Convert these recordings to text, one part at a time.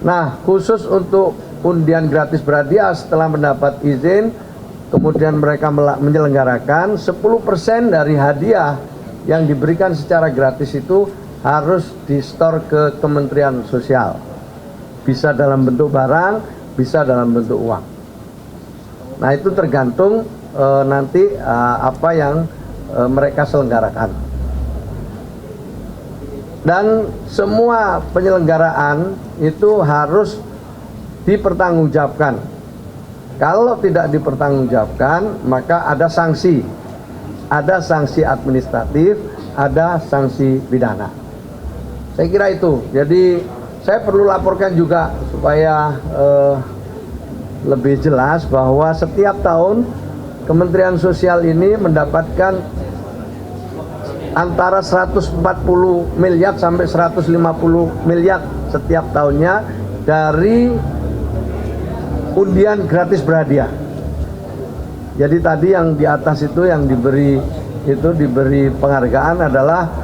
Nah, khusus untuk undian gratis berhadiah setelah mendapat izin, kemudian mereka menyelenggarakan 10% dari hadiah yang diberikan secara gratis itu harus di-store ke Kementerian Sosial. Bisa dalam bentuk barang, bisa dalam bentuk uang. Nah, itu tergantung nanti apa yang mereka selenggarakan. Dan semua penyelenggaraan itu harus dipertanggungjawabkan. Kalau tidak dipertanggungjawabkan, maka ada sanksi. Ada sanksi administratif, ada sanksi pidana. Saya kira itu. Jadi saya perlu laporkan juga supaya lebih jelas bahwa setiap tahun Kementerian Sosial ini mendapatkan antara 140 miliar sampai 150 miliar setiap tahunnya dari undian gratis berhadiah. Jadi tadi yang di atas itu yang diberi penghargaan adalah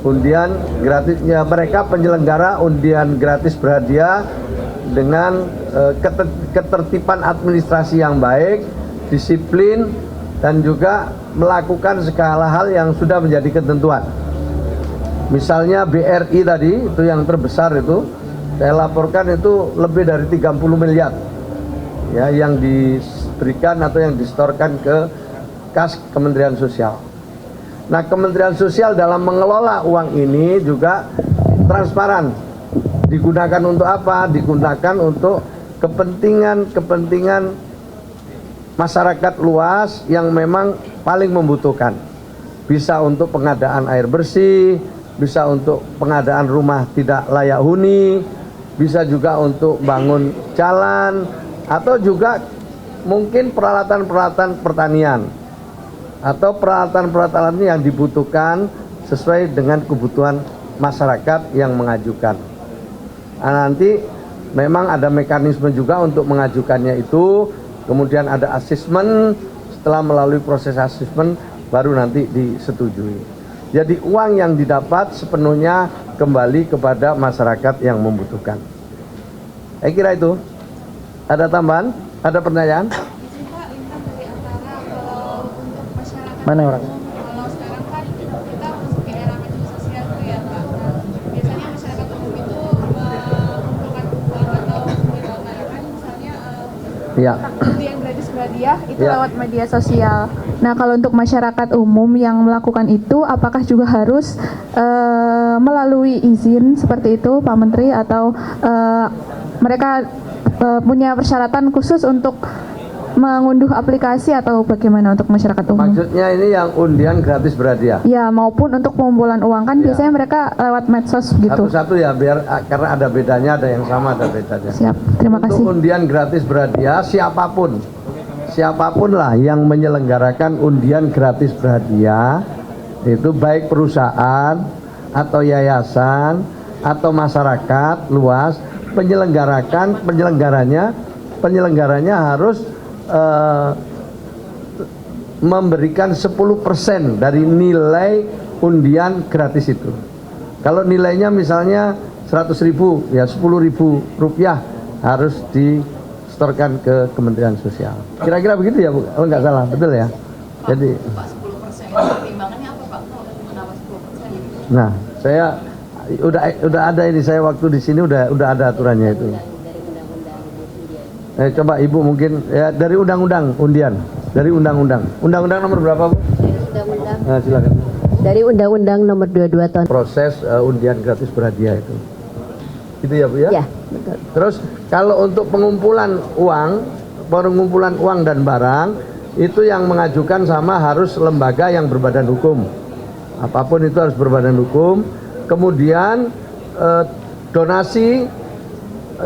undian gratisnya mereka penyelenggara undian gratis berhadiah dengan ketertiban administrasi yang baik, disiplin, dan juga melakukan segala hal yang sudah menjadi ketentuan. Misalnya BRI tadi itu yang terbesar itu saya laporkan itu lebih dari 30 miliar ya yang diberikan atau yang distorkan ke kas Kementerian Sosial. Nah, Kementerian Sosial dalam mengelola uang ini juga transparan. Digunakan untuk apa? Digunakan untuk kepentingan masyarakat luas yang memang paling membutuhkan. Bisa untuk pengadaan air bersih, bisa untuk pengadaan rumah tidak layak huni, bisa juga untuk bangun jalan, atau juga mungkin peralatan-peralatan pertanian atau peralatan-peralatan yang dibutuhkan sesuai dengan kebutuhan masyarakat yang mengajukan. Nah, nanti memang ada mekanisme juga untuk mengajukannya itu, kemudian ada asesmen, setelah melalui proses asesmen baru nanti disetujui. Jadi uang yang didapat sepenuhnya kembali kepada masyarakat yang membutuhkan. Saya kira itu. Ada tambahan? Ada pertanyaan? Mana orang? Kalau sekarang kan kita masuk ke era media sosial tuh ya Pak. Biasanya masyarakat umum itu mengumpulkan uang atau menyelenggarkan misalnya undian gratis berhadiah itu lewat media sosial. Nah, kalau untuk masyarakat umum yang melakukan itu, apakah juga harus melalui izin seperti itu Pak Menteri, atau mereka punya persyaratan khusus untuk mengunduh aplikasi, atau bagaimana untuk masyarakat umum? Maksudnya ini yang undian gratis berhadiah? Ya, maupun untuk pengumpulan uang kan biasanya mereka lewat medsos gitu. Satu-satu ya, biar karena ada bedanya, ada yang sama, ada bedanya. Siap, terima kasih. Untuk undian gratis berhadiah, siapapun lah yang menyelenggarakan undian gratis berhadiah, itu baik perusahaan atau yayasan atau masyarakat luas, penyelenggaranya harus memberikan 10% dari nilai undian gratis itu. Kalau nilainya misalnya 100.000, ya 10.000 rupiah harus disetorkan ke Kementerian Sosial. Kira-kira begitu ya Bu, kalau nggak salah, betul ya? Jadi Pak, 10% pertimbangannya apa Pak? Kenapa 10%? Nah, saya udah ada ini, saya waktu di sini udah ada aturannya itu. Coba Ibu mungkin ya dari undang-undang undian, dari undang-undang nomor berapa Bu? Undang-undang. Nah, silakan. Dari Undang-Undang Nomor 22 Tahun. Proses undian gratis berhadiah itu, gitu ya Bu ya? Ya, betul. Terus kalau untuk pengumpulan uang dan barang itu yang mengajukan sama harus lembaga yang berbadan hukum. Apapun itu harus berbadan hukum. Kemudian donasi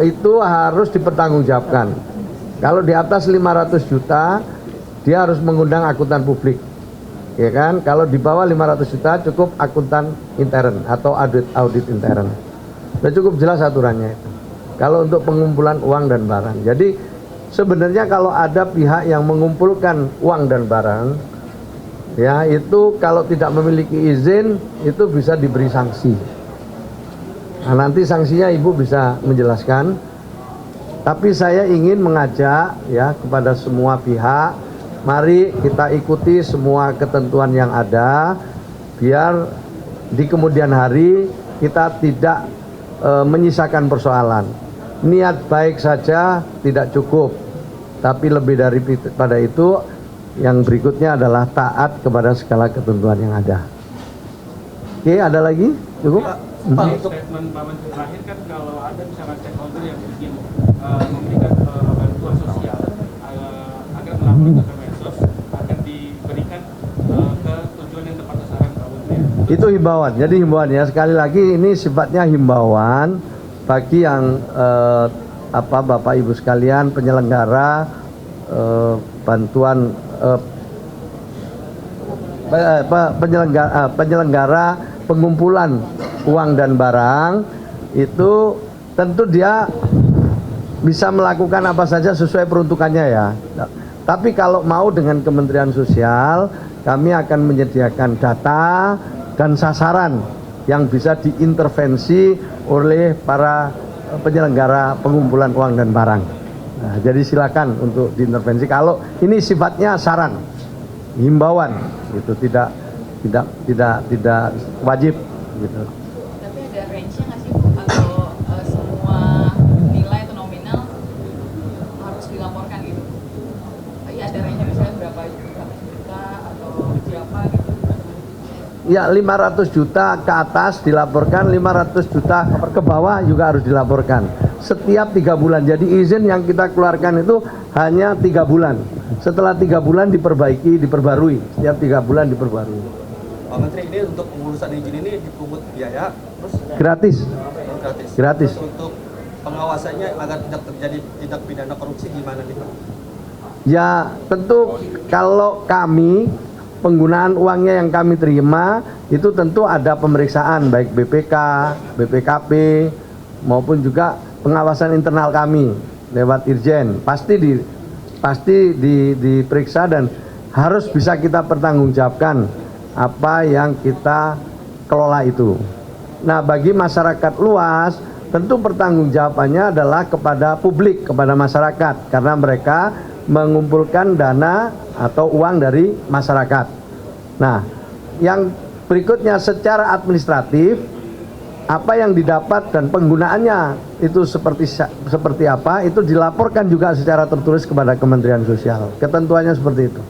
itu harus dipertanggungjawabkan. Kalau di atas 500 juta dia harus mengundang akuntan publik, ya kan? Kalau di bawah 500 juta cukup akuntan intern atau audit intern. Sudah cukup jelas aturannya itu. Kalau untuk pengumpulan uang dan barang. Jadi sebenarnya kalau ada pihak yang mengumpulkan uang dan barang, ya itu kalau tidak memiliki izin itu bisa diberi sanksi. Nah, nanti sanksinya Ibu bisa menjelaskan Tapi saya ingin mengajak ya kepada semua pihak, mari kita ikuti semua ketentuan yang ada, biar di kemudian hari kita tidak menyisakan persoalan. Niat baik saja tidak cukup, tapi lebih daripada itu, yang berikutnya adalah taat kepada segala ketentuan yang ada. Oke, ada lagi? Cukup? Pak, untuk statement Pak Menteri terakhir kan kalau ada misalkan stakeholder yang ingin memberikan bantuan sosial agar melakukan ke Kemensos akan diberikan ke tujuan yang tepat sasaran Pak Menteri. Itu himbauan. Jadi himbauan ya, sekali lagi ini sifatnya himbauan bagi yang Bapak Ibu sekalian penyelenggara bantuan penyelenggara pengumpulan uang dan barang, itu tentu dia bisa melakukan apa saja sesuai peruntukannya ya. Tapi kalau mau dengan Kementerian Sosial, kami akan menyediakan data dan sasaran yang bisa diintervensi oleh para penyelenggara pengumpulan uang dan barang. Nah, jadi silakan untuk diintervensi. Kalau ini sifatnya saran, himbauan, gitu, tidak wajib, gitu. Tapi ada range-nya nggak sih Bu? Atau semua nilai atau nominal harus dilaporkan gitu? Ya ada range-nya misalnya berapa juta atau berapa gitu? Ya, 500 juta ke atas dilaporkan, 500 juta ke bawah juga harus dilaporkan. Setiap 3 bulan. Jadi izin yang kita keluarkan itu hanya 3 bulan. Setelah 3 bulan diperbarui. Setiap 3 bulan diperbarui. Pak Menteri, ini untuk pengurusan izin ini dipungut biaya, terus Gratis. gratis. Gratis. Terus untuk pengawasannya agar tidak terjadi tindak pidana korupsi gimana nih Pak? Ya, tentu kalau kami penggunaan uangnya yang kami terima itu tentu ada pemeriksaan baik BPK, BPKP maupun juga pengawasan internal kami lewat Irjen. Pasti diperiksa dan harus bisa kita pertanggungjawabkan apa yang kita kelola itu. Nah, bagi masyarakat luas tentu pertanggungjawabannya adalah kepada publik, kepada masyarakat, karena mereka mengumpulkan dana atau uang dari masyarakat. Nah, yang berikutnya secara administratif, apa yang didapat dan penggunaannya itu seperti apa, itu dilaporkan juga secara tertulis kepada Kementerian Sosial. Ketentuannya seperti itu.